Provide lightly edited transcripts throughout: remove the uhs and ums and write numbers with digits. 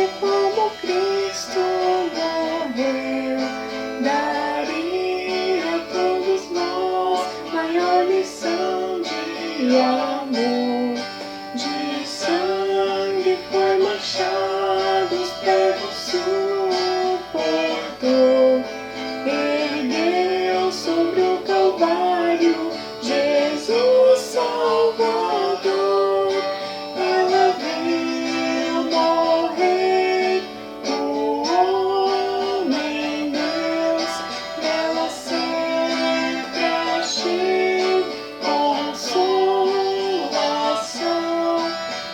ver como Cristo morreu, daria a todos nós maior lição de amor. De sangue foi manchado, os pregos suportou, ergueu sobre o Calvário Jesus Salvador. Ela veio morrer, o homem Deus, dela sempre achei consolação.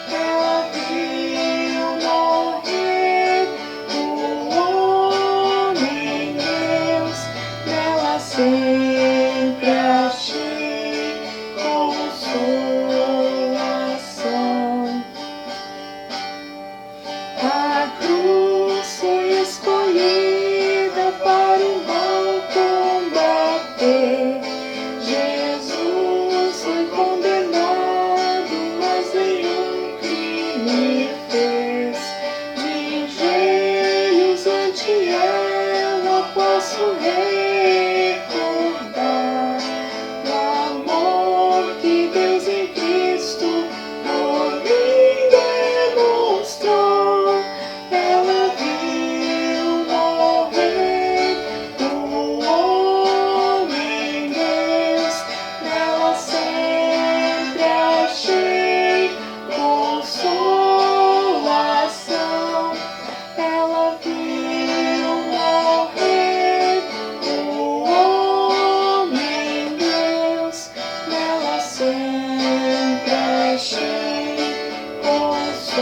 Ela veio morrer, o homem Deus, dela sempre achei consolação. A cruz foi escolhida para o mal combater. Jesus foi condenado, mas nenhum crime fez. De joelhos ante ela posso recordar o amor que Deus em Cristo por mim demonstrou. Ela viu morrer, o homem Deus, nela sempre achei consolação. Ela viu morrer, o homem Deus, nela sempre achei consolação.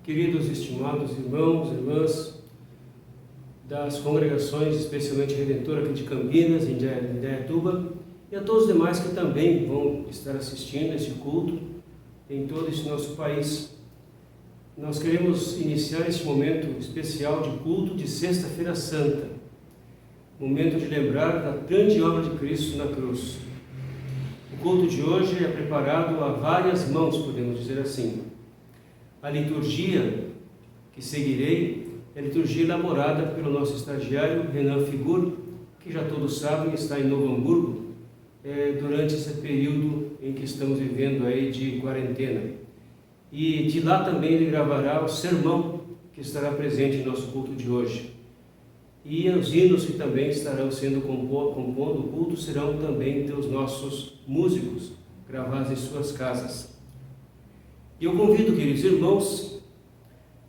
Queridos, estimados irmãos e irmãs das congregações, especialmente Redentora aqui de Campinas, em Indaiatuba, e a todos os demais que também vão estar assistindo este culto em todo esse nosso país. Nós queremos iniciar este momento especial de culto de Sexta-feira Santa, momento de lembrar da grande obra de Cristo na cruz. O culto de hoje é preparado a várias mãos, podemos dizer assim. A liturgia que seguirei é a liturgia elaborada pelo nosso estagiário Renan Figur, que já todos sabem está em Novo Hamburgo durante esse período em que estamos vivendo aí de quarentena. E de lá também ele gravará o sermão que estará presente em nosso culto de hoje. E os hinos que também estarão sendo compondo o culto serão também dos nossos músicos, gravados em suas casas. E eu convido, queridos irmãos,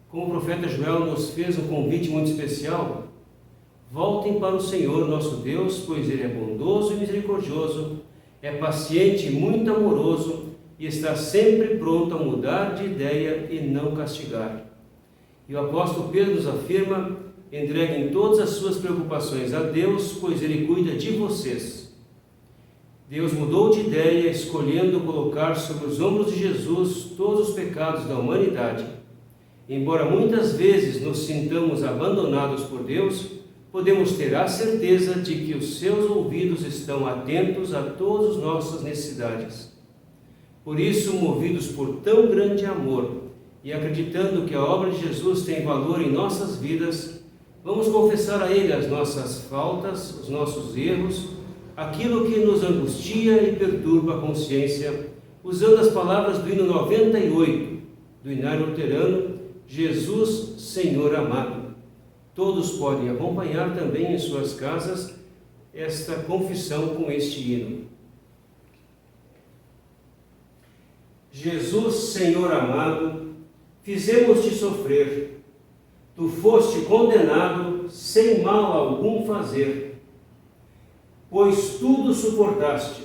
como o profeta Joel nos fez um convite muito especial, voltem para o Senhor nosso Deus, pois Ele é bondoso e misericordioso, é paciente e muito amoroso e está sempre pronto a mudar de ideia e não castigar. E o apóstolo Pedro nos afirma: entreguem todas as suas preocupações a Deus, pois Ele cuida de vocês. Deus mudou de ideia, escolhendo colocar sobre os ombros de Jesus todos os pecados da humanidade. Embora muitas vezes nos sintamos abandonados por Deus, podemos ter a certeza de que os seus ouvidos estão atentos a todas as nossas necessidades. Por isso, movidos por tão grande amor e acreditando que a obra de Jesus tem valor em nossas vidas, vamos confessar a Ele as nossas faltas, os nossos erros, aquilo que nos angustia e perturba a consciência, usando as palavras do hino 98, do Inário Luterano, Jesus, Senhor amado. Todos podem acompanhar também em suas casas esta confissão com este hino. Jesus, Senhor amado, fizemos-te sofrer, tu foste condenado sem mal algum fazer, pois tudo suportaste,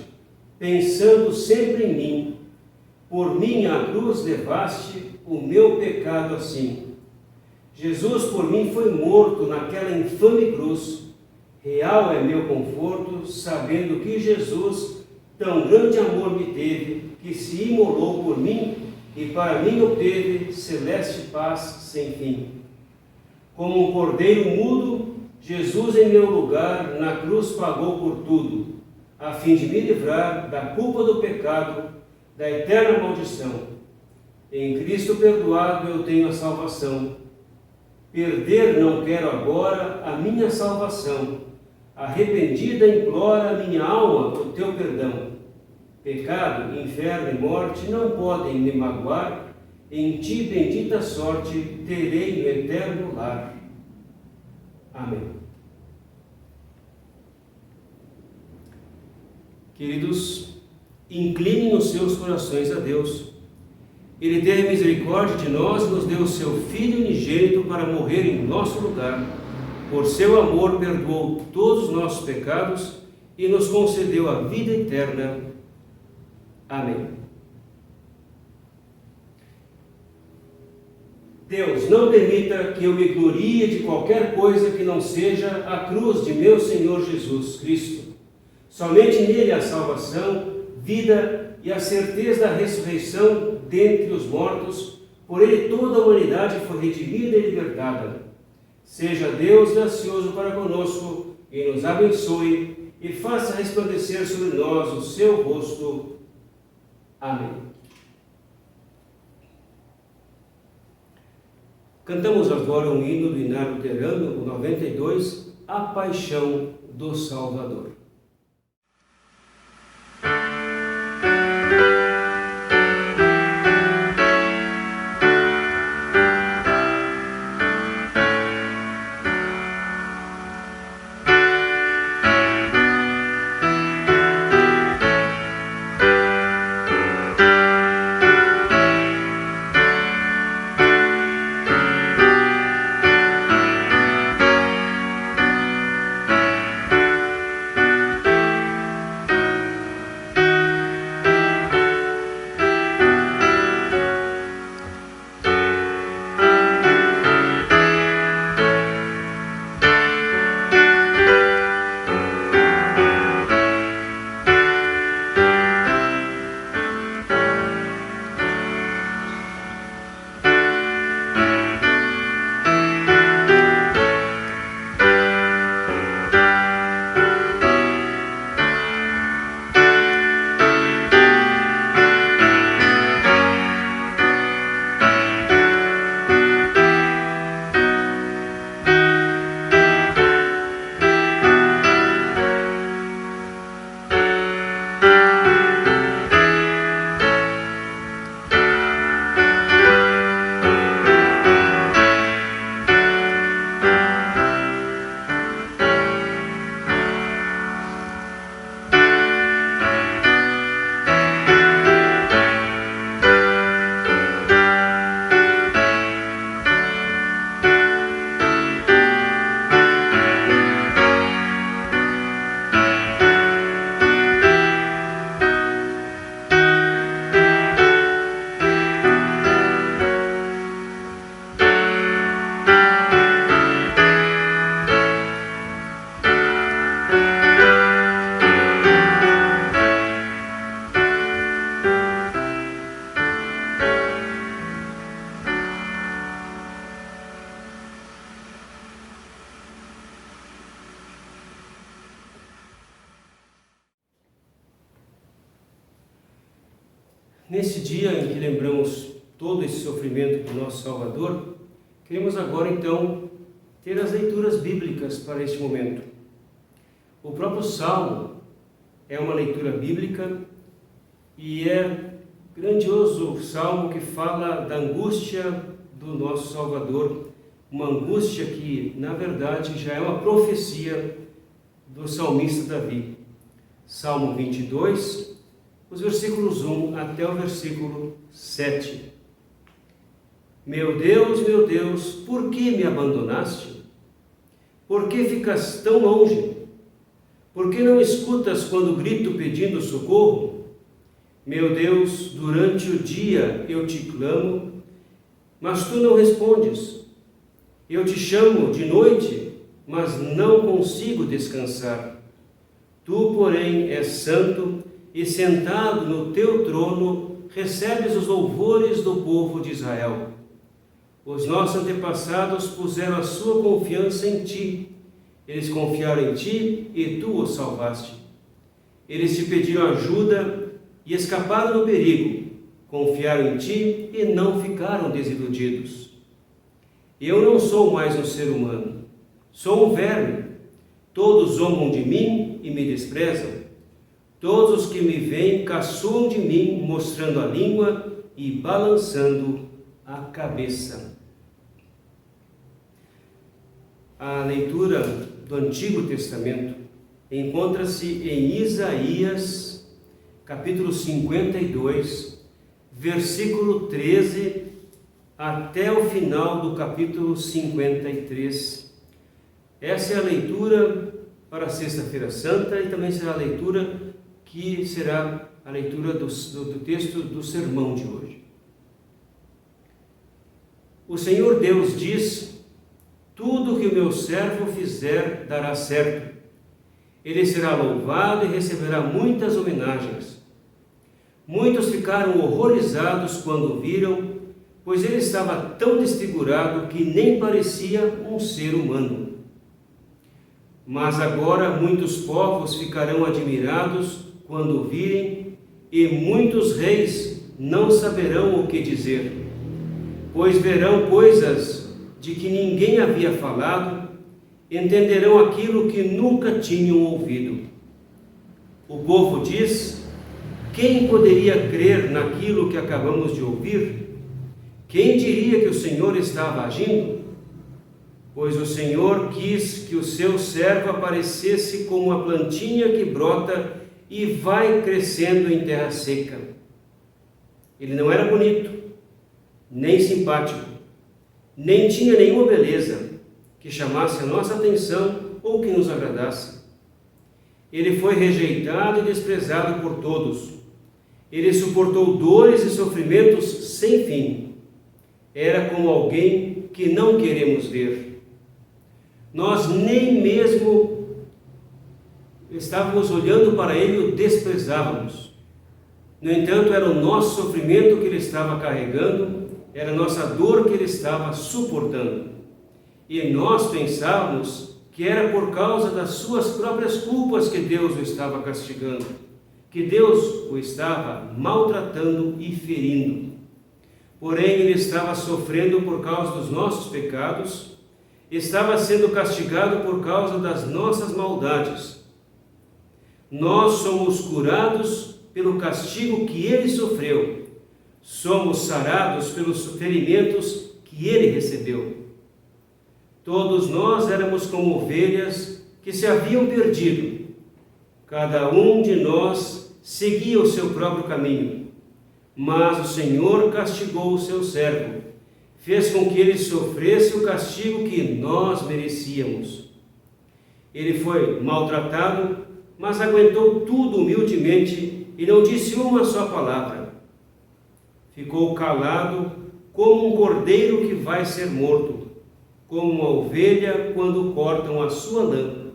pensando sempre em mim, por mim à cruz levaste o meu pecado assim. Jesus por mim foi morto naquela infame cruz, real é meu conforto, sabendo que Jesus tão grande amor me teve, que se imolou por mim e para mim obteve celeste paz sem fim. Como um cordeiro mudo, Jesus, em meu lugar, na cruz pagou por tudo, a fim de me livrar da culpa do pecado, da eterna maldição. Em Cristo perdoado eu tenho a salvação. Perder não quero agora a minha salvação. Arrependida implora a minha alma o teu perdão. Pecado, inferno e morte não podem me magoar. Em ti bendita sorte terei no eterno lar. Amém. Queridos, inclinem os seus corações a Deus. Ele teve misericórdia de nós e nos deu o seu Filho unigênito para morrer em nosso lugar. Por seu amor perdoou todos os nossos pecados e nos concedeu a vida eterna. Amém. Deus, não permita que eu me glorie de qualquer coisa que não seja a cruz de meu Senhor Jesus Cristo. Somente nele há salvação, vida e a certeza da ressurreição dentre os mortos. Por ele toda a humanidade foi redimida e libertada. Seja Deus gracioso para conosco e nos abençoe e faça resplandecer sobre nós o seu rosto. Amém. Cantamos agora um hino do Inário Luterano, o 92, A Paixão do Salvador. Nesse dia em que lembramos todo esse sofrimento do nosso Salvador, queremos agora então ter as leituras bíblicas para este momento. O próprio Salmo é uma leitura bíblica e é grandioso Salmo que fala da angústia do nosso Salvador, uma angústia que, na verdade, já é uma profecia do salmista Davi. Salmo 22, os versículos 1 até o versículo 7. Meu Deus, por que me abandonaste? Por que ficas tão longe? Por que não escutas quando grito pedindo socorro? Meu Deus, durante o dia eu te clamo, mas tu não respondes. Eu te chamo de noite, mas não consigo descansar. Tu, porém, és santo e sentado no teu trono recebes os louvores do povo de Israel. Os nossos antepassados puseram a sua confiança em ti Eles confiaram em ti e tu os salvaste. Eles te pediram ajuda e escaparam do perigo. Confiaram em ti e não ficaram desiludidos. Eu não sou mais um ser humano, sou um verme. Todos zombam de mim e me desprezam. Todos os que me veem caçoam de mim, mostrando a língua e balançando a cabeça. A leitura do Antigo Testamento encontra-se em Isaías, capítulo 52, versículo 13, até o final do capítulo 53. Essa é a leitura para a Sexta-feira Santa e também será a leitura que será a leitura do texto do sermão de hoje. O Senhor Deus diz: tudo que o meu servo fizer dará certo. Ele será louvado e receberá muitas homenagens. Muitos ficaram horrorizados quando o viram, pois ele estava tão desfigurado que nem parecia um ser humano. Mas agora muitos povos ficarão admirados quando o virem, e muitos reis não saberão o que dizer, pois verão coisas de que ninguém havia falado, entenderão aquilo que nunca tinham ouvido. O povo diz: quem poderia crer naquilo que acabamos de ouvir? Quem diria que o Senhor estava agindo? Pois o Senhor quis que o seu servo aparecesse como uma plantinha que brota e vai crescendo em terra seca. Ele não era bonito, nem simpático, nem tinha nenhuma beleza que chamasse a nossa atenção ou que nos agradasse. Ele foi rejeitado e desprezado por todos. Ele suportou dores e sofrimentos sem fim. Era como alguém que não queremos ver. Nós nem mesmo estávamos olhando para ele e o desprezávamos. No entanto, era o nosso sofrimento que ele estava carregando, era a nossa dor que ele estava suportando. E nós pensávamos que era por causa das suas próprias culpas que Deus o estava castigando, que Deus o estava maltratando e ferindo. Porém, ele estava sofrendo por causa dos nossos pecados, estava sendo castigado por causa das nossas maldades. Nós somos curados pelo castigo que ele sofreu, somos sarados pelos ferimentos que ele recebeu. Todos nós éramos como ovelhas que se haviam perdido. Cada um de nós seguia o seu próprio caminho, mas o Senhor castigou o seu servo, fez com que ele sofresse o castigo que nós merecíamos. Ele foi maltratado, mas aguentou tudo humildemente e não disse uma só palavra. Ficou calado como um cordeiro que vai ser morto, como uma ovelha quando cortam a sua lã.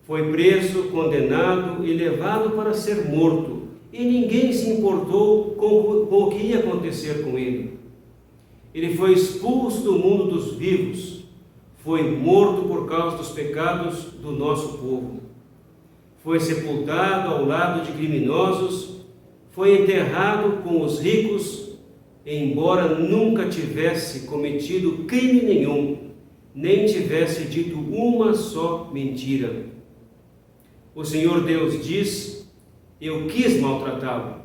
Foi preso, condenado e levado para ser morto, e ninguém se importou com o que ia acontecer com ele. Ele foi expulso do mundo dos vivos, foi morto por causa dos pecados do nosso povo. Foi sepultado ao lado de criminosos, foi enterrado com os ricos, embora nunca tivesse cometido crime nenhum, nem tivesse dito uma só mentira. O Senhor Deus diz: eu quis maltratá-lo,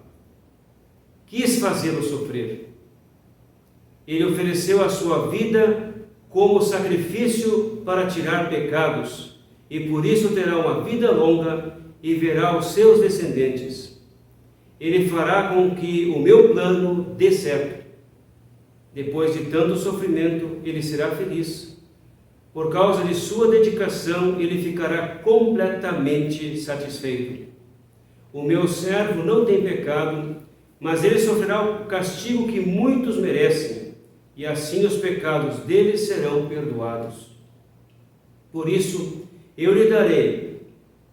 quis fazê-lo sofrer. Ele ofereceu a sua vida como sacrifício para tirar pecados, e por isso terá uma vida longa e verá os seus descendentes. Ele fará com que o meu plano dê certo. Depois de tanto sofrimento, ele será feliz. Por causa de sua dedicação, ele ficará completamente satisfeito. O meu servo não tem pecado, mas ele sofrerá o castigo que muitos merecem, e assim os pecados dele serão perdoados. Por isso, eu lhe darei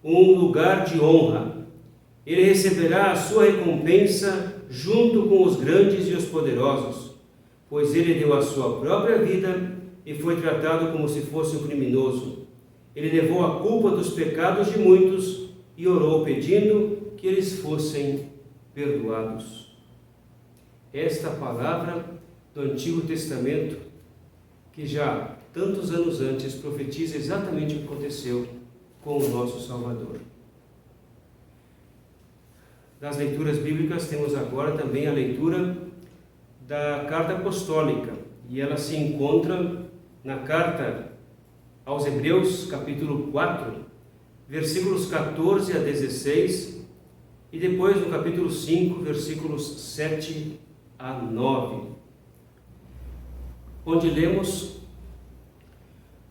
um lugar de honra. Ele receberá a sua recompensa junto com os grandes e os poderosos, pois ele deu a sua própria vida e foi tratado como se fosse um criminoso. ele levou a culpa dos pecados de muitos e orou pedindo que eles fossem perdoados. Esta palavra do Antigo Testamento, que já tantos anos antes profetiza exatamente o que aconteceu com o nosso Salvador. Das leituras bíblicas temos agora também a leitura da carta apostólica, e ela se encontra na carta aos Hebreus, capítulo 4, versículos 14 a 16, e depois no capítulo 5, versículos 7 a 9, onde lemos: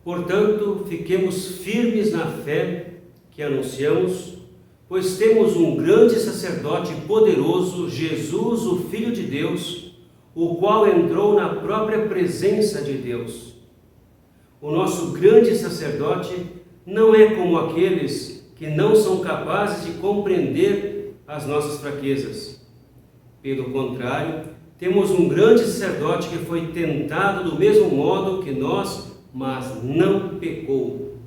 portanto, fiquemos firmes na fé que anunciamos, pois temos um grande sacerdote poderoso, Jesus, o Filho de Deus, o qual entrou na própria presença de Deus. O nosso grande sacerdote não é como aqueles que não são capazes de compreender as nossas fraquezas. Pelo contrário, temos um grande sacerdote que foi tentado do mesmo modo que nós, mas não pecou.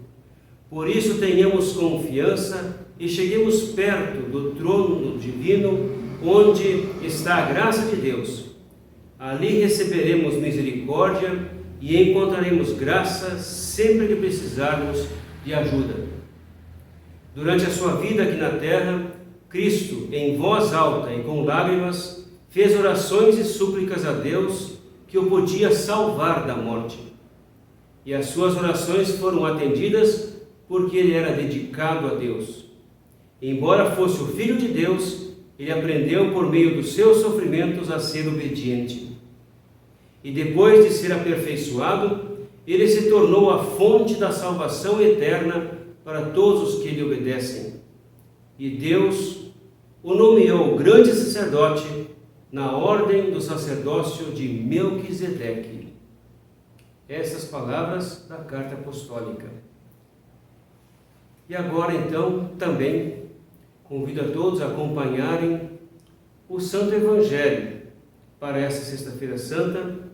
Por isso tenhamos confiança e cheguemos perto do trono divino, onde está a graça de Deus. Ali receberemos misericórdia e encontraremos graça sempre que precisarmos de ajuda. Durante a sua vida aqui na terra, Cristo, em voz alta e com lágrimas, fez orações e súplicas a Deus que o podia salvar da morte. E as suas orações foram atendidas porque ele era dedicado a Deus. Embora fosse o Filho de Deus, ele aprendeu por meio dos seus sofrimentos a ser obediente. E depois de ser aperfeiçoado, ele se tornou a fonte da salvação eterna para todos os que lhe obedecem. E Deus o nomeou grande sacerdote na ordem do sacerdócio de Melquisedeque. Essas palavras da carta apostólica. E agora então também convido a todos a acompanharem o Santo Evangelho para esta Sexta-feira Santa,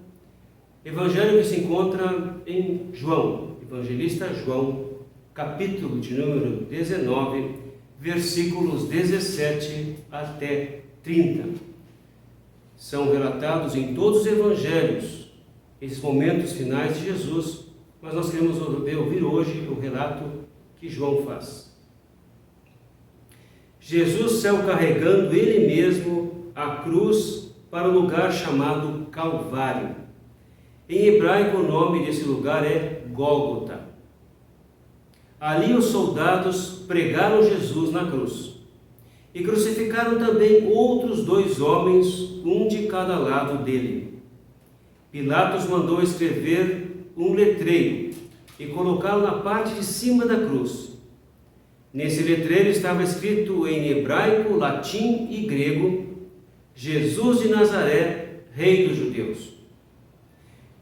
Evangelho que se encontra em João, Evangelista João, capítulo de número 19, versículos 17 até 30. São relatados em todos os Evangelhos esses momentos finais de Jesus, mas nós queremos ouvir hoje o relato que João faz. Jesus saiu carregando ele mesmo a cruz para o lugar chamado Calvário. Em hebraico, o nome desse lugar é Gólgota. Ali os soldados pregaram Jesus na cruz e crucificaram também outros 2 homens, um de cada lado dele. Pilatos mandou escrever um letreiro e colocá-lo na parte de cima da cruz. Nesse letreiro estava escrito em hebraico, latim e grego: Jesus de Nazaré, Rei dos Judeus.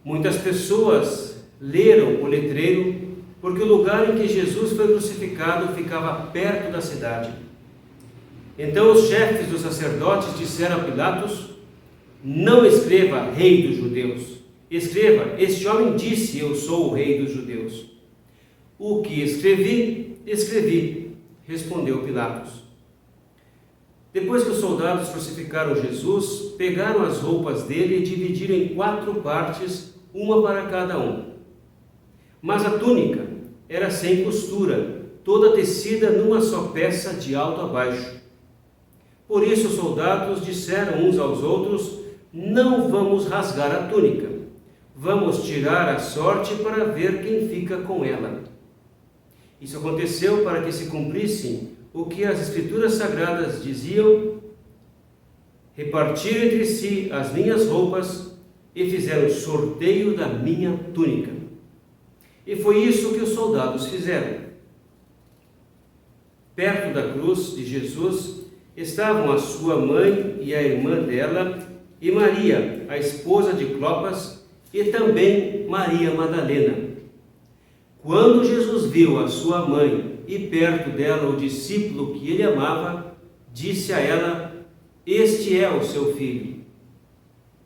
Muitas pessoas leram o letreiro porque o lugar em que Jesus foi crucificado ficava perto da cidade. Então os chefes dos sacerdotes disseram a Pilatos: não escreva Rei dos Judeus, escreva: este homem disse, eu sou o Rei dos Judeus. O que escrevi, escrevi, respondeu Pilatos. Depois que os soldados crucificaram Jesus, pegaram as roupas dele e dividiram em 4 partes, uma para cada um. Mas a túnica era sem costura, toda tecida numa só peça de alto a baixo. Por isso os soldados disseram uns aos outros: não vamos rasgar a túnica, vamos tirar a sorte para ver quem fica com ela. Isso aconteceu para que se cumprisse o que as Escrituras Sagradas diziam: repartiram entre si as minhas roupas e fizeram sorteio da minha túnica. E foi isso que os soldados fizeram. Perto da cruz de Jesus estavam a sua mãe e a irmã dela, e Maria, a esposa de Clopas, e também Maria Madalena. Quando Jesus viu a sua mãe e perto dela o discípulo que ele amava, disse a ela: este é o seu filho.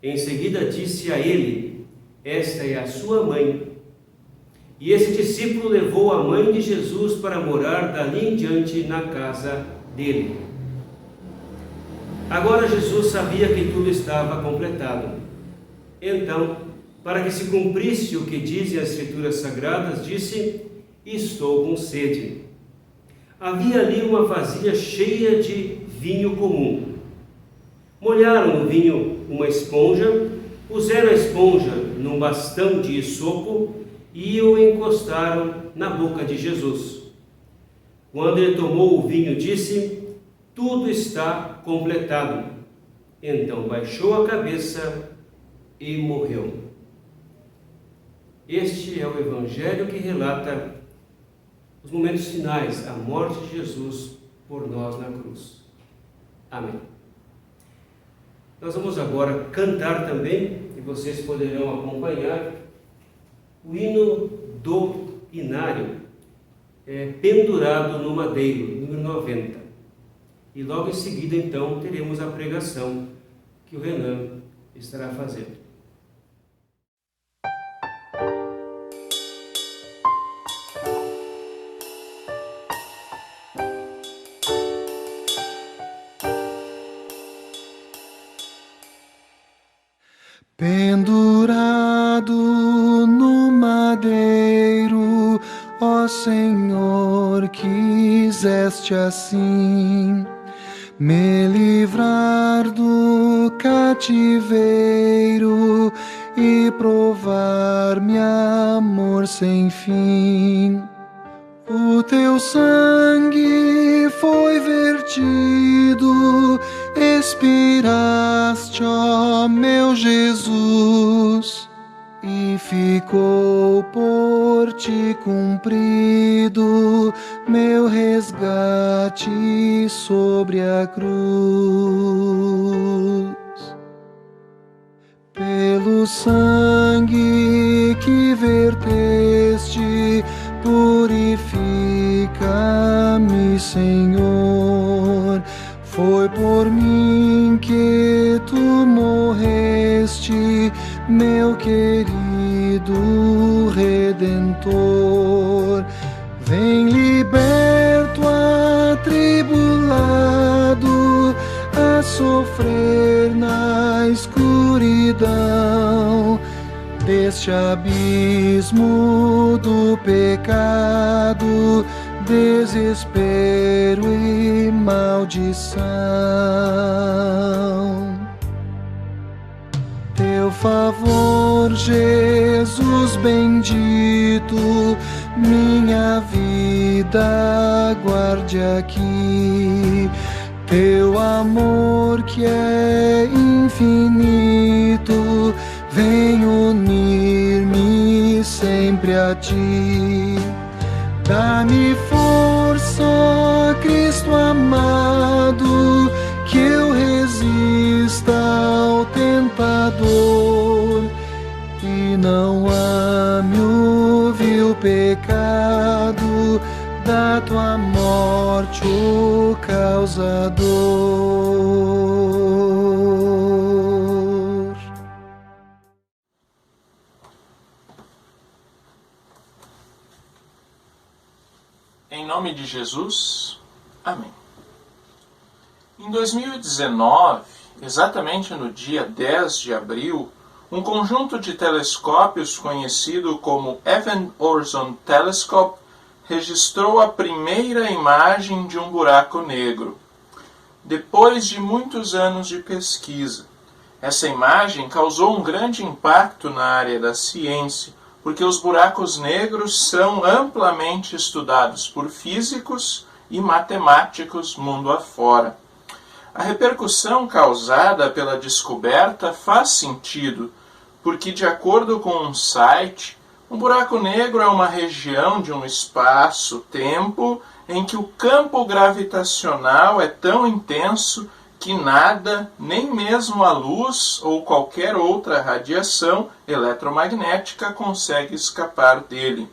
Em seguida disse a ele: esta é a sua mãe. E esse discípulo levou a mãe de Jesus para morar dali em diante na casa dele. Agora Jesus sabia que tudo estava completado. Então, para que se cumprisse o que dizem as Escrituras Sagradas, disse: estou com sede. Havia ali uma vasilha cheia de vinho comum. Molharam no vinho uma esponja, puseram a esponja num bastão de esopo e o encostaram na boca de Jesus. Quando ele tomou o vinho, disse: tudo está completado. Então baixou a cabeça e morreu. Este é o Evangelho que relata os momentos finais, a morte de Jesus por nós na cruz. Amém. Nós vamos agora cantar também, e vocês poderão acompanhar, o hino do Inário, pendurado no madeiro, número 90. E logo em seguida, então, teremos a pregação que o Renan estará fazendo. Pendurado no madeiro, ó Senhor, quiseste assim me livrar do cativeiro e provar-me amor sem fim. O teu sangue foi vertido, expiraste, ó meu Jesus, e ficou por ti cumprido meu resgate sobre a cruz. Pelo sangue que verteste, purifica-me, Senhor. Foi por mim que tu morreste, meu querido Redentor. Vem liberto, atribulado, a sofrer na escuridão deste abismo do pecado, desespero e maldição. Teu favor, Jesus bendito, minha vida guarde aqui. Teu amor que é infinito, vem unir-me sempre a ti. Dá-me força, ó Cristo amado, que eu resista ao tentador e não ame o vil pecado da tua morte, o causador. Em nome de Jesus, amém. Em 2019, exatamente no dia 10 de abril, um conjunto de telescópios conhecido como Event Horizon Telescope registrou a primeira imagem de um buraco negro. Depois de muitos anos de pesquisa, essa imagem causou um grande impacto na área da ciência, porque os buracos negros são amplamente estudados por físicos e matemáticos mundo afora. A repercussão causada pela descoberta faz sentido, porque, de acordo com um site, um buraco negro é uma região de um espaço-tempo em que o campo gravitacional é tão intenso que nada, nem mesmo a luz ou qualquer outra radiação eletromagnética consegue escapar dele.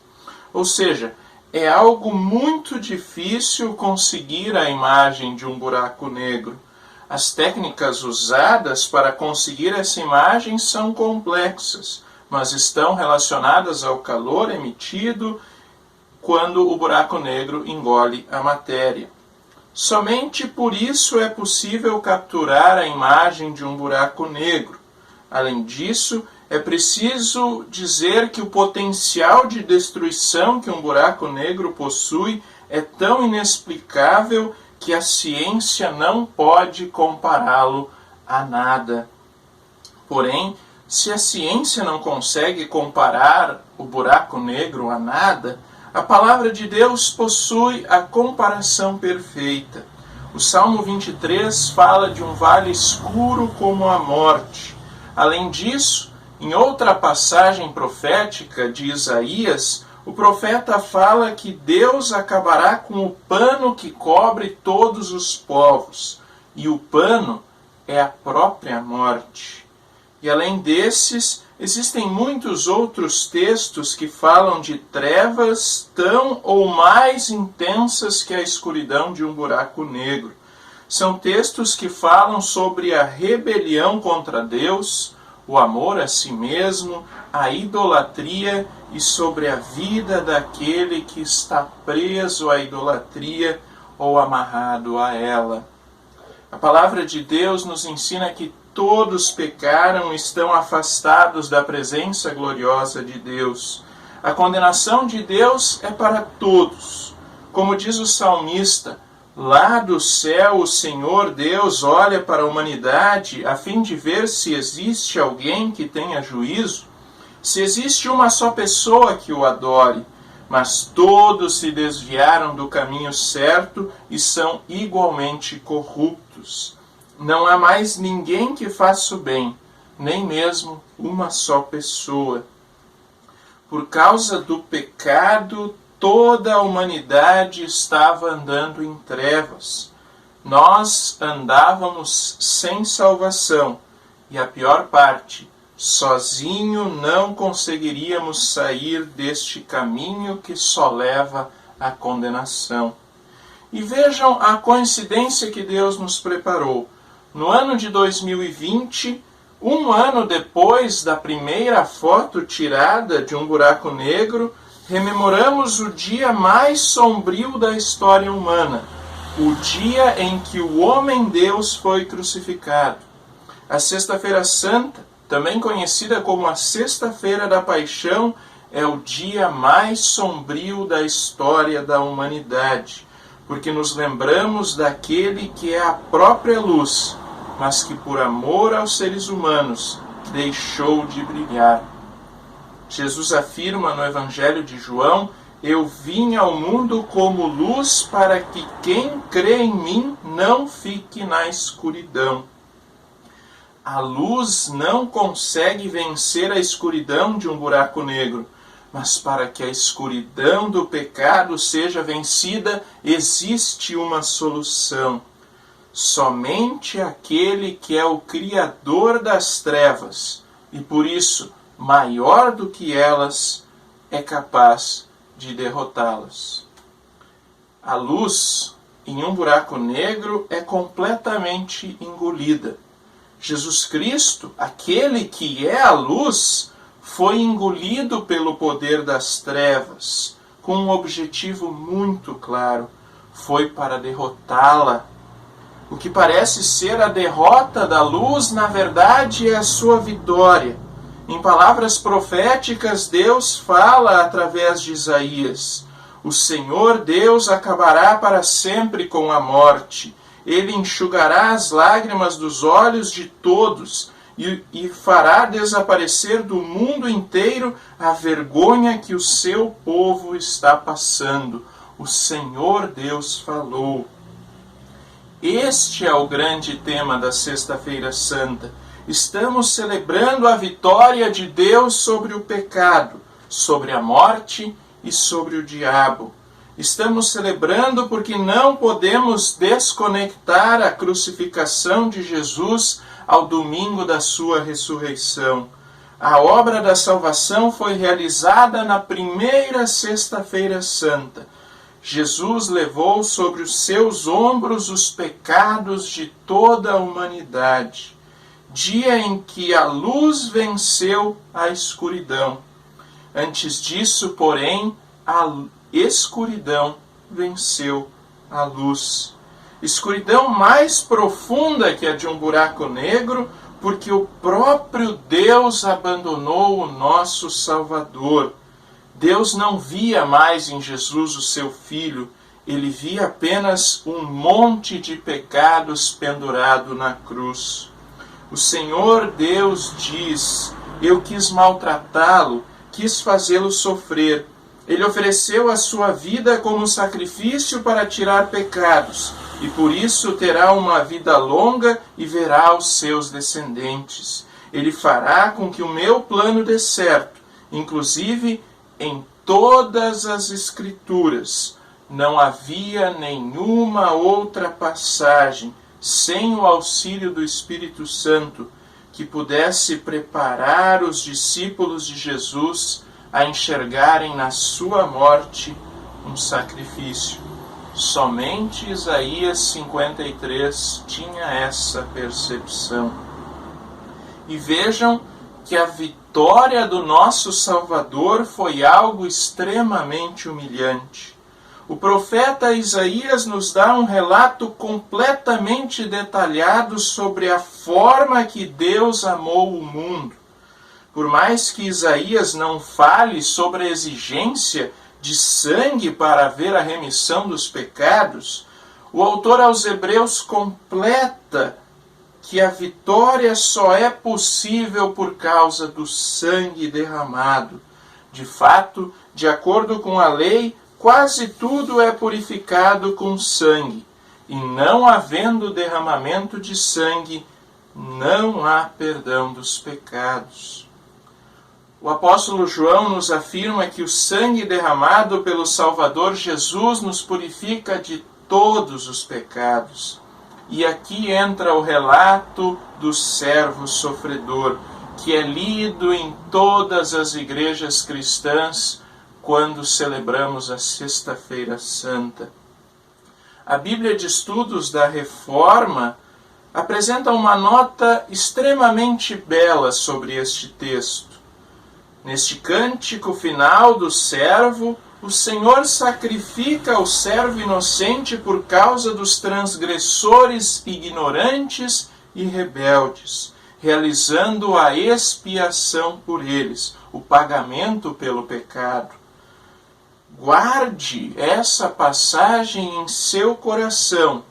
Ou seja, é algo muito difícil conseguir a imagem de um buraco negro. As técnicas usadas para conseguir essa imagem são complexas, mas estão relacionadas ao calor emitido quando o buraco negro engole a matéria. Somente por isso é possível capturar a imagem de um buraco negro. Além disso, é preciso dizer que o potencial de destruição que um buraco negro possui é tão inexplicável que a ciência não pode compará-lo a nada. Porém, se a ciência não consegue comparar o buraco negro a nada, a palavra de Deus possui a comparação perfeita. O Salmo 23 fala de um vale escuro como a morte. Além disso, em outra passagem profética de Isaías, o profeta fala que Deus acabará com o pano que cobre todos os povos, e o pano é a própria morte. E além desses, existem muitos outros textos que falam de trevas tão ou mais intensas que a escuridão de um buraco negro. São textos que falam sobre a rebelião contra Deus, o amor a si mesmo, a idolatria e sobre a vida daquele que está preso à idolatria ou amarrado a ela. A palavra de Deus nos ensina que todos pecaram e estão afastados da presença gloriosa de Deus. A condenação de Deus é para todos. Como diz o salmista, lá do céu o Senhor Deus olha para a humanidade a fim de ver se existe alguém que tenha juízo, se existe uma só pessoa que o adore, mas todos se desviaram do caminho certo e são igualmente corruptos. Não há mais ninguém que faça o bem, nem mesmo uma só pessoa. Por causa do pecado, toda a humanidade estava andando em trevas. Nós andávamos sem salvação, e a pior parte, sozinho não conseguiríamos sair deste caminho que só leva à condenação. E vejam a coincidência que Deus nos preparou. No ano de 2020, um ano depois da primeira foto tirada de um buraco negro, rememoramos o dia mais sombrio da história humana, o dia em que o homem-Deus foi crucificado. A Sexta-feira Santa, também conhecida como a Sexta-feira da Paixão, é o dia mais sombrio da história da humanidade, porque nos lembramos daquele que é a própria luz, mas que por amor aos seres humanos deixou de brilhar. Jesus afirma no Evangelho de João: eu vim ao mundo como luz para que quem crê em mim não fique na escuridão. A luz não consegue vencer a escuridão de um buraco negro, mas para que a escuridão do pecado seja vencida, existe uma solução. Somente aquele que é o Criador das trevas, e por isso maior do que elas, é capaz de derrotá-las. A luz em um buraco negro é completamente engolida. Jesus Cristo, aquele que é a luz, foi engolido pelo poder das trevas, com um objetivo muito claro: foi para derrotá-la. O que parece ser a derrota da luz, na verdade, é a sua vitória. Em palavras proféticas, Deus fala através de Isaías: o Senhor Deus acabará para sempre com a morte. Ele enxugará as lágrimas dos olhos de todos e fará desaparecer do mundo inteiro a vergonha que o seu povo está passando. O Senhor Deus falou. Este é o grande tema da Sexta-feira Santa. Estamos celebrando a vitória de Deus sobre o pecado, sobre a morte e sobre o diabo. Estamos celebrando porque não podemos desconectar a crucificação de Jesus ao domingo da sua ressurreição. A obra da salvação foi realizada na primeira Sexta-feira Santa. Jesus levou sobre os seus ombros os pecados de toda a humanidade. dia em que a luz venceu a escuridão. Antes disso, porém, a escuridão venceu a luz. Escuridão mais profunda que a de um buraco negro, porque o próprio Deus abandonou o nosso Salvador. Deus não via mais em Jesus o seu Filho, ele via apenas um monte de pecados pendurado na cruz. O Senhor Deus diz: eu quis maltratá-lo, quis fazê-lo sofrer. Ele ofereceu a sua vida como sacrifício para tirar pecados, e por isso terá uma vida longa e verá os seus descendentes. Ele fará com que o meu plano dê certo, inclusive em todas as Escrituras. Não havia nenhuma outra passagem, sem o auxílio do Espírito Santo, que pudesse preparar os discípulos de Jesus a enxergarem na sua morte um sacrifício. Somente Isaías 53 tinha essa percepção. E vejam que a vitória do nosso Salvador foi algo extremamente humilhante. O profeta Isaías nos dá um relato completamente detalhado sobre a forma que Deus amou o mundo. Por mais que Isaías não fale sobre a exigência de sangue para haver a remissão dos pecados, o autor aos Hebreus completa que a vitória só é possível por causa do sangue derramado. De fato, de acordo com a lei, quase tudo é purificado com sangue, e não havendo derramamento de sangue, não há perdão dos pecados. O apóstolo João nos afirma que o sangue derramado pelo Salvador Jesus nos purifica de todos os pecados. E aqui entra o relato do servo sofredor, que é lido em todas as igrejas cristãs quando celebramos a Sexta-feira Santa. A Bíblia de Estudos da Reforma apresenta uma nota extremamente bela sobre este texto. Neste cântico final do servo, o Senhor sacrifica o servo inocente por causa dos transgressores ignorantes e rebeldes, realizando a expiação por eles, o pagamento pelo pecado. Guarde essa passagem em seu coração.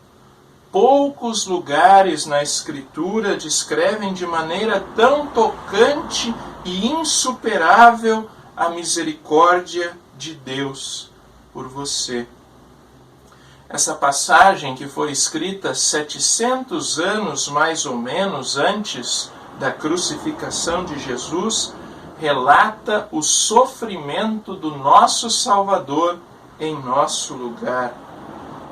Poucos lugares na Escritura descrevem de maneira tão tocante e insuperável a misericórdia de Deus por você. Essa passagem, que foi escrita 700 anos mais ou menos antes da crucificação de Jesus, relata o sofrimento do nosso Salvador em nosso lugar.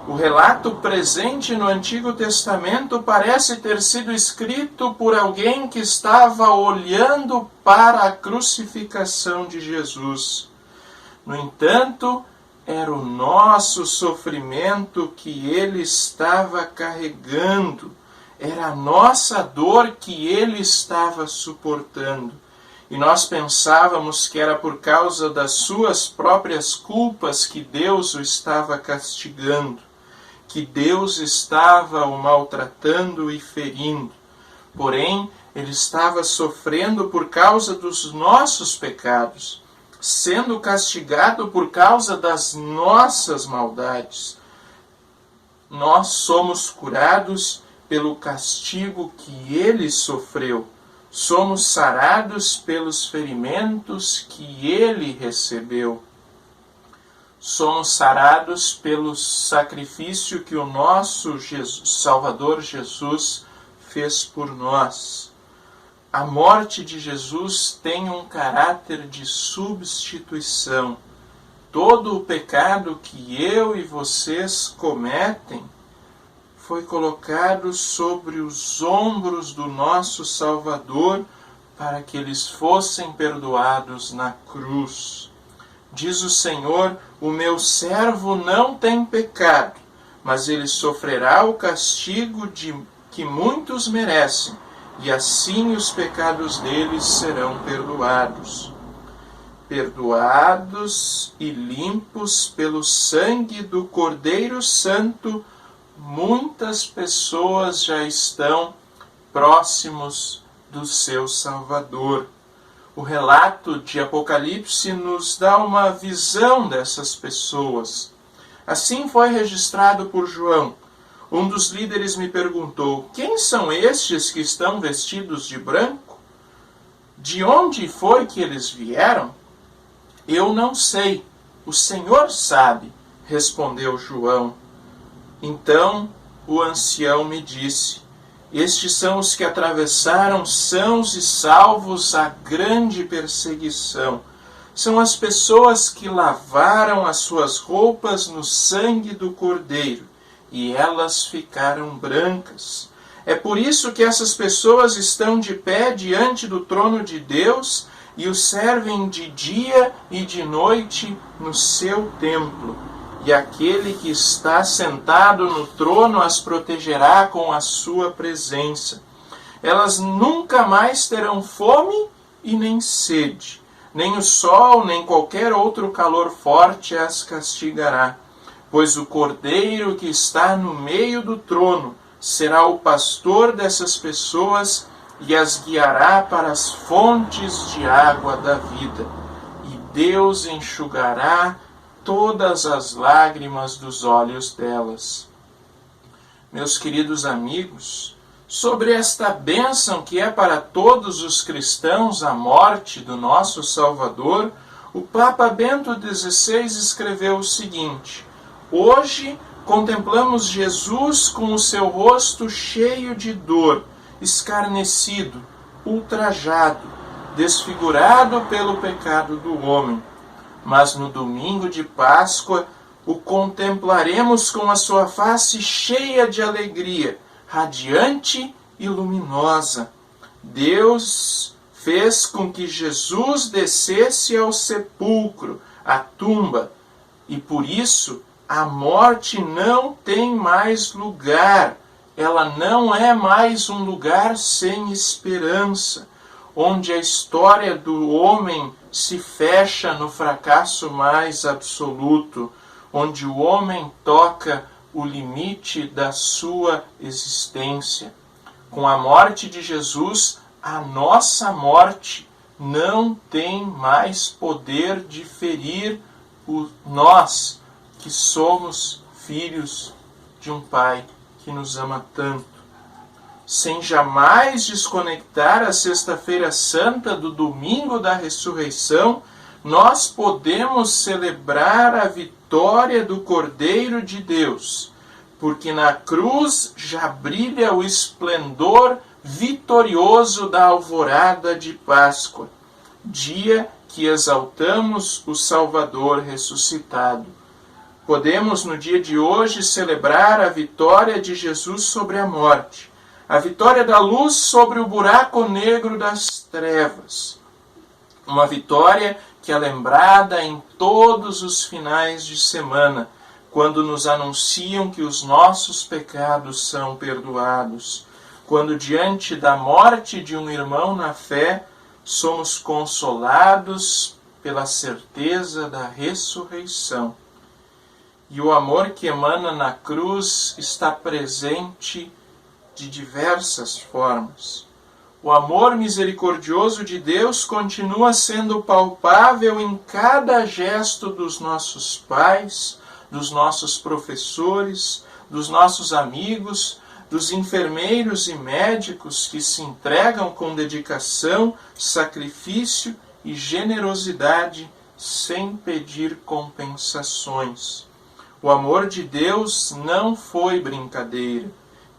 O relato presente no Antigo Testamento parece ter sido escrito por alguém que estava olhando para a crucificação de Jesus. No entanto, era o nosso sofrimento que ele estava carregando, era a nossa dor que ele estava suportando. E nós pensávamos que era por causa das suas próprias culpas que Deus o estava castigando, que Deus estava o maltratando e ferindo. Porém, ele estava sofrendo por causa dos nossos pecados, sendo castigado por causa das nossas maldades. Nós somos curados pelo castigo que ele sofreu. Somos sarados pelos ferimentos que ele recebeu. Somos sarados pelo sacrifício que o nosso Salvador Jesus fez por nós. A morte de Jesus tem um caráter de substituição. Todo o pecado que eu e vocês cometem foi colocado sobre os ombros do nosso Salvador para que eles fossem perdoados na cruz. Diz o Senhor: o meu servo não tem pecado, mas ele sofrerá o castigo que muitos merecem, e assim os pecados deles serão perdoados. Perdoados e limpos pelo sangue do Cordeiro Santo, muitas pessoas já estão próximos do seu Salvador. O relato de Apocalipse nos dá uma visão dessas pessoas. Assim foi registrado por João. Um dos líderes me perguntou: quem são estes que estão vestidos de branco? De onde foi que eles vieram? Eu não sei, o Senhor sabe, respondeu João. Então o ancião me disse: estes são os que atravessaram sãos e salvos a grande perseguição. São as pessoas que lavaram as suas roupas no sangue do Cordeiro, e elas ficaram brancas. É por isso que essas pessoas estão de pé diante do trono de Deus e o servem de dia e de noite no seu templo. E aquele que está sentado no trono as protegerá com a sua presença. Elas nunca mais terão fome e nem sede. Nem o sol, nem qualquer outro calor forte as castigará. Pois o Cordeiro que está no meio do trono será o pastor dessas pessoas e as guiará para as fontes de água da vida. E Deus enxugará todas as lágrimas dos olhos delas. Meus queridos amigos, sobre esta bênção que é para todos os cristãos a morte do nosso Salvador, o Papa Bento XVI escreveu o seguinte: hoje contemplamos Jesus com o seu rosto cheio de dor, escarnecido, ultrajado, desfigurado pelo pecado do homem. Mas no domingo de Páscoa o contemplaremos com a sua face cheia de alegria, radiante e luminosa. Deus fez com que Jesus descesse ao sepulcro, à tumba, e por isso a morte não tem mais lugar. Ela não é mais um lugar sem esperança, onde a história do homem se fecha no fracasso mais absoluto, onde o homem toca o limite da sua existência. Com a morte de Jesus, a nossa morte não tem mais poder de ferir nós, que somos filhos de um Pai que nos ama tanto. Sem jamais desconectar a Sexta-feira Santa do domingo da ressurreição, nós podemos celebrar a vitória do Cordeiro de Deus, porque na cruz já brilha o esplendor vitorioso da alvorada de Páscoa, dia que exaltamos o Salvador ressuscitado. Podemos, no dia de hoje, celebrar a vitória de Jesus sobre a morte, a vitória da luz sobre o buraco negro das trevas. Uma vitória que é lembrada em todos os finais de semana, quando nos anunciam que os nossos pecados são perdoados, quando diante da morte de um irmão na fé, somos consolados pela certeza da ressurreição. E o amor que emana na cruz está presente de diversas formas. O amor misericordioso de Deus continua sendo palpável em cada gesto dos nossos pais, dos nossos professores, dos nossos amigos, dos enfermeiros e médicos que se entregam com dedicação, sacrifício e generosidade sem pedir compensações. O amor de Deus não foi brincadeira.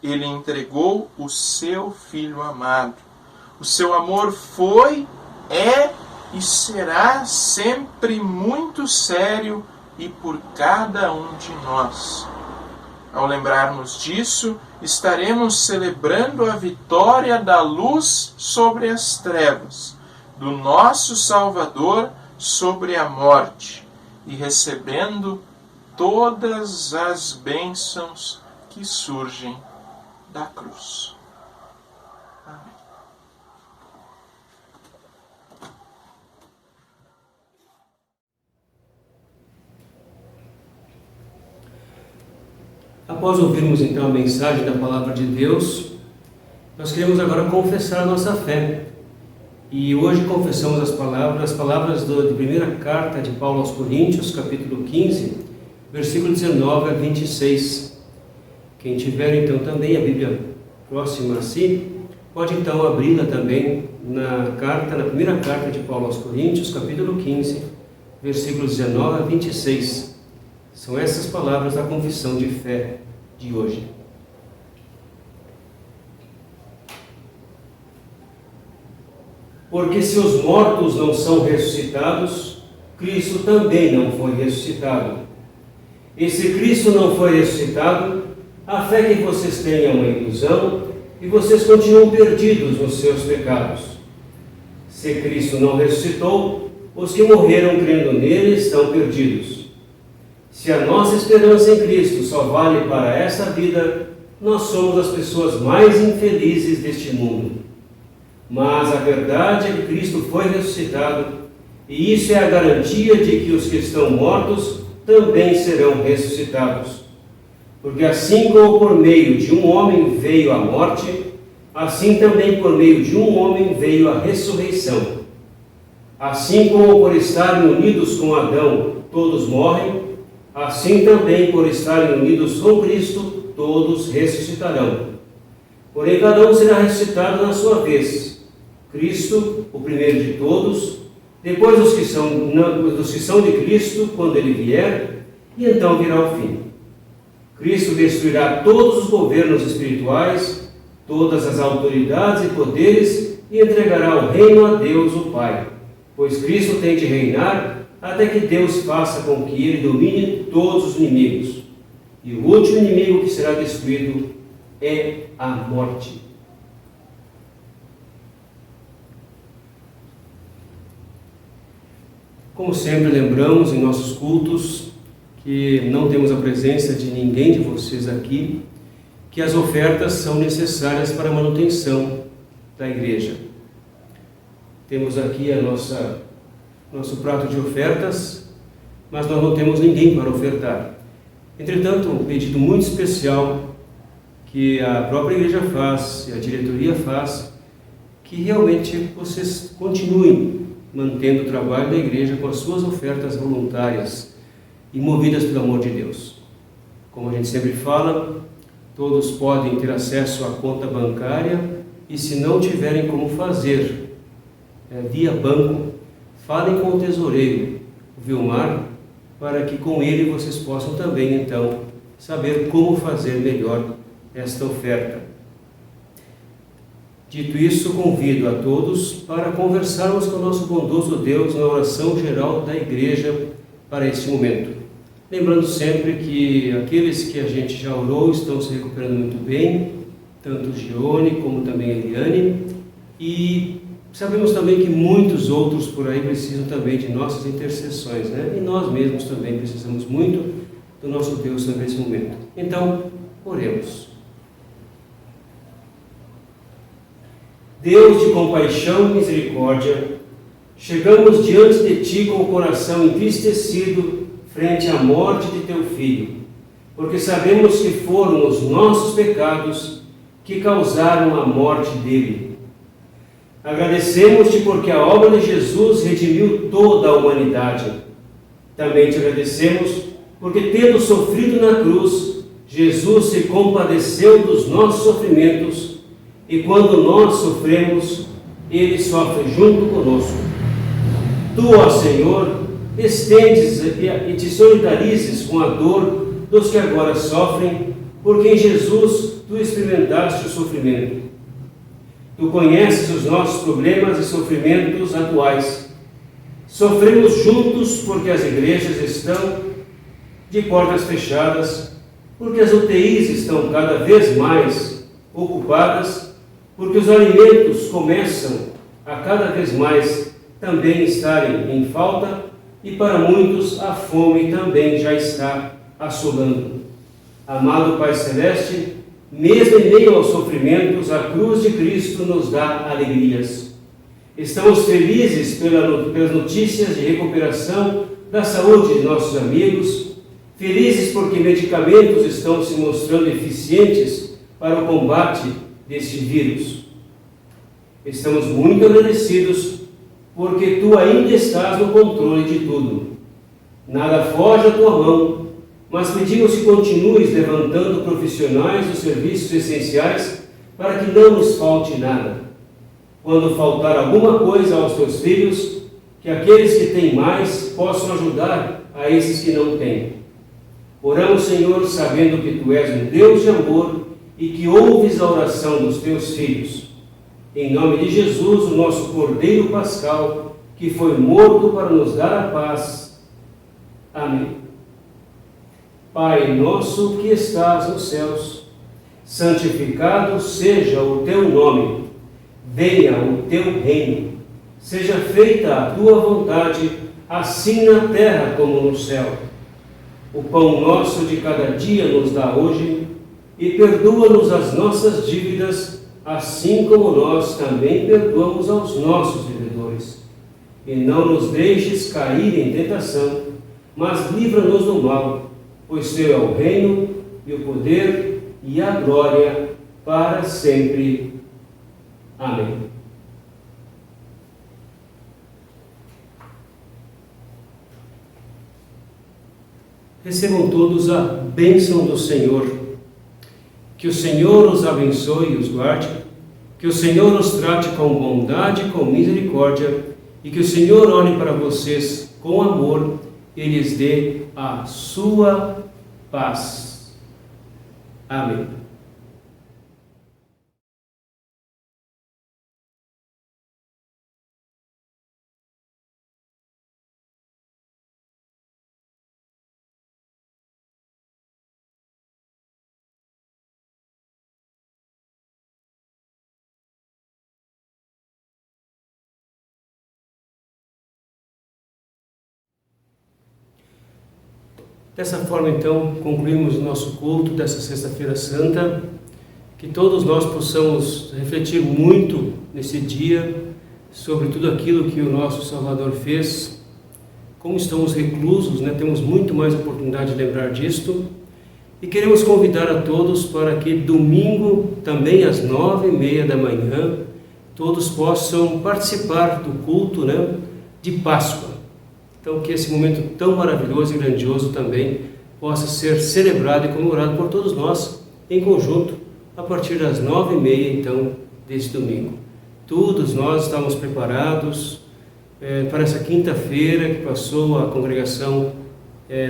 Ele entregou o seu Filho amado. O seu amor foi, é e será sempre muito sério e por cada um de nós. Ao lembrarmos disso, estaremos celebrando a vitória da luz sobre as trevas, do nosso Salvador sobre a morte, e recebendo todas as bênçãos que surgem da cruz. Amém. Após ouvirmos então a mensagem da Palavra de Deus, nós queremos agora confessar a nossa fé. E hoje confessamos as palavras da primeira carta de Paulo aos Coríntios, capítulo 15, versículo 19 a 26. Quem tiver então também a Bíblia próxima a si, pode então abri-la também na primeira carta de Paulo aos Coríntios, capítulo 15, versículos 19 a 26. São essas palavras da confissão de fé de hoje. Porque se os mortos não são ressuscitados, Cristo também não foi ressuscitado. E se Cristo não foi ressuscitado, a fé que vocês têm é uma ilusão e vocês continuam perdidos nos seus pecados. Se Cristo não ressuscitou, os que morreram crendo nele estão perdidos. Se a nossa esperança em Cristo só vale para esta vida, nós somos as pessoas mais infelizes deste mundo. Mas a verdade é que Cristo foi ressuscitado, e isso é a garantia de que os que estão mortos também serão ressuscitados. Porque assim como por meio de um homem veio a morte, assim também por meio de um homem veio a ressurreição. Assim como por estarem unidos com Adão todos morrem, assim também por estarem unidos com Cristo todos ressuscitarão. Porém cada um será ressuscitado na sua vez. Cristo, o primeiro de todos, depois os que são de Cristo, quando ele vier, e então virá o fim. Cristo destruirá todos os governos espirituais, todas as autoridades e poderes, e entregará o reino a Deus, o Pai. Pois Cristo tem de reinar até que Deus faça com que ele domine todos os inimigos. E o último inimigo que será destruído é a morte. Como sempre lembramos em nossos cultos que não temos a presença de ninguém de vocês aqui, que as ofertas são necessárias para a manutenção da igreja. Temos aqui nosso prato de ofertas, mas nós não temos ninguém para ofertar. Entretanto, um pedido muito especial que a própria igreja faz e a diretoria faz, que realmente vocês continuem mantendo o trabalho da igreja com as suas ofertas voluntárias e movidas pelo amor de Deus. Como a gente sempre fala, todos podem ter acesso à conta bancária e se não tiverem como fazer via banco, falem com o tesoureiro, o Vilmar, para que com ele vocês possam também então saber como fazer melhor esta oferta. Dito isso, convido a todos para conversarmos com o nosso bondoso Deus na oração geral da igreja para este momento. Lembrando sempre que aqueles que a gente já orou estão se recuperando muito bem, tanto o Gione como também a Eliane, e sabemos também que muitos outros por aí precisam também de nossas intercessões, né? E nós mesmos também precisamos muito do nosso Deus nesse momento. Então, oremos. Deus de compaixão e misericórdia, chegamos diante de Ti com o coração entristecido frente à morte de Teu Filho, porque sabemos que foram os nossos pecados que causaram a morte dele. Agradecemos-te porque a obra de Jesus redimiu toda a humanidade. Também te agradecemos porque, tendo sofrido na cruz, Jesus se compadeceu dos nossos sofrimentos e quando nós sofremos, Ele sofre junto conosco. Tu, ó Senhor, estendes e te solidarizes com a dor dos que agora sofrem, porque em Jesus Tu experimentaste o sofrimento. Tu conheces os nossos problemas e sofrimentos atuais. Sofremos juntos porque as igrejas estão de portas fechadas, porque as UTIs estão cada vez mais ocupadas, porque os alimentos começam a cada vez mais também estarem em falta e para muitos a fome também já está assolando. Amado Pai Celeste, mesmo em meio aos sofrimentos, a cruz de Cristo nos dá alegrias. Estamos felizes pelas notícias de recuperação da saúde de nossos amigos Felizes porque medicamentos estão se mostrando eficientes para o combate deste vírus. Estamos muito agradecidos porque Tu ainda estás no controle de tudo. Nada foge à Tua mão, mas pedimos que continues levantando profissionais dos serviços essenciais para que não nos falte nada. Quando faltar alguma coisa aos Teus filhos, que aqueles que têm mais possam ajudar a esses que não têm. Oramos, Senhor, sabendo que Tu és um Deus de amor e que ouves a oração dos Teus filhos. Em nome de Jesus, o nosso Cordeiro Pascal, que foi morto para nos dar a paz. Amém. Pai nosso que estás nos céus, santificado seja o Teu nome. Venha o Teu reino. Seja feita a Tua vontade, assim na terra como no céu. O pão nosso de cada dia nos dá hoje, e perdoa-nos as nossas dívidas, assim como nós também perdoamos aos nossos devedores. E não nos deixes cair em tentação, mas livra-nos do mal, pois Teu é o reino, e o poder, e a glória, para sempre. Amém. Recebam todos a bênção do Senhor. Que o Senhor os abençoe e os guarde, que o Senhor os trate com bondade e com misericórdia, e que o Senhor olhe para vocês com amor e lhes dê a sua paz. Amém. Dessa forma, então, concluímos o nosso culto dessa Sexta-feira Santa. Que todos nós possamos refletir muito nesse dia sobre tudo aquilo que o nosso Salvador fez. Como estamos reclusos, temos muito mais oportunidade de lembrar disto. E queremos convidar a todos para que domingo, também às 9h30 da manhã, todos possam participar do culto de Páscoa. Então, que esse momento tão maravilhoso e grandioso também possa ser celebrado e comemorado por todos nós, em conjunto, a partir das 9h30, então, desse domingo. Todos nós estamos preparados para essa quinta-feira que passou. A congregação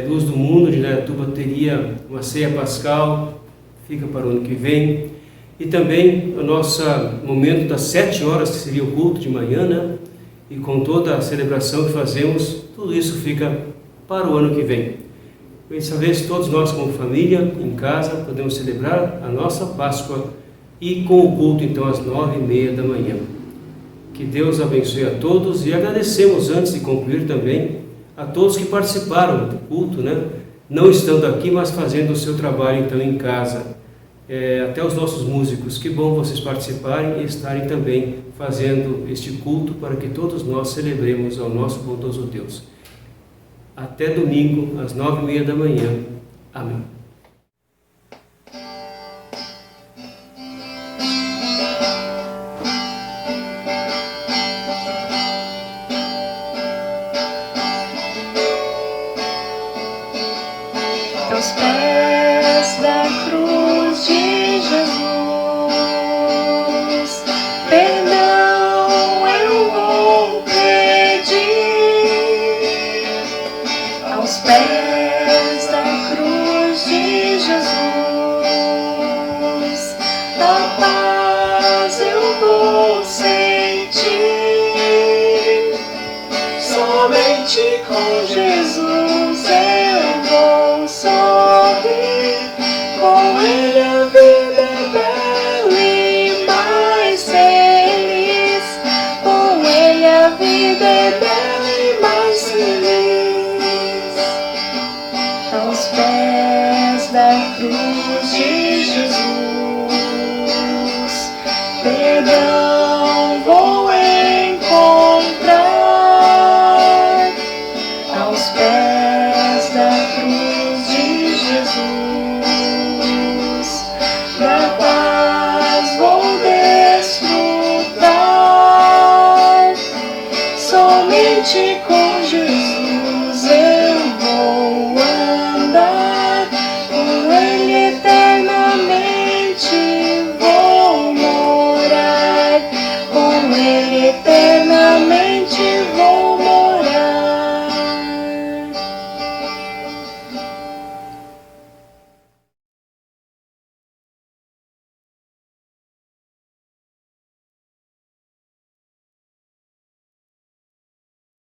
Luz do Mundo de Indaiatuba teria uma ceia pascal, fica para o ano que vem. E também o nosso momento das 7h, que seria o culto de manhã, e com toda a celebração que fazemos, tudo isso fica para o ano que vem. Dessa vez, todos nós como família, em casa, podemos celebrar a nossa Páscoa e com o culto, então, às 9h30 da manhã. Que Deus abençoe a todos, e agradecemos, antes de concluir também, a todos que participaram do culto, não estando aqui, mas fazendo o seu trabalho, então, em casa. Até os nossos músicos, que bom vocês participarem e estarem também fazendo este culto para que todos nós celebremos ao nosso bondoso Deus. Até domingo, às 9h30 da manhã. Amém. Aos pés da cruz de Jesus, perdão eu vou pedir. Aos pés da cruz de Jesus, a paz eu vou sentir. Somente com Jesus eu vou sorrir. Com Ele a vida é bela e mais feliz. Com Ele a vida é bela e mais feliz. Aos pés da cruz de Jesus, perdão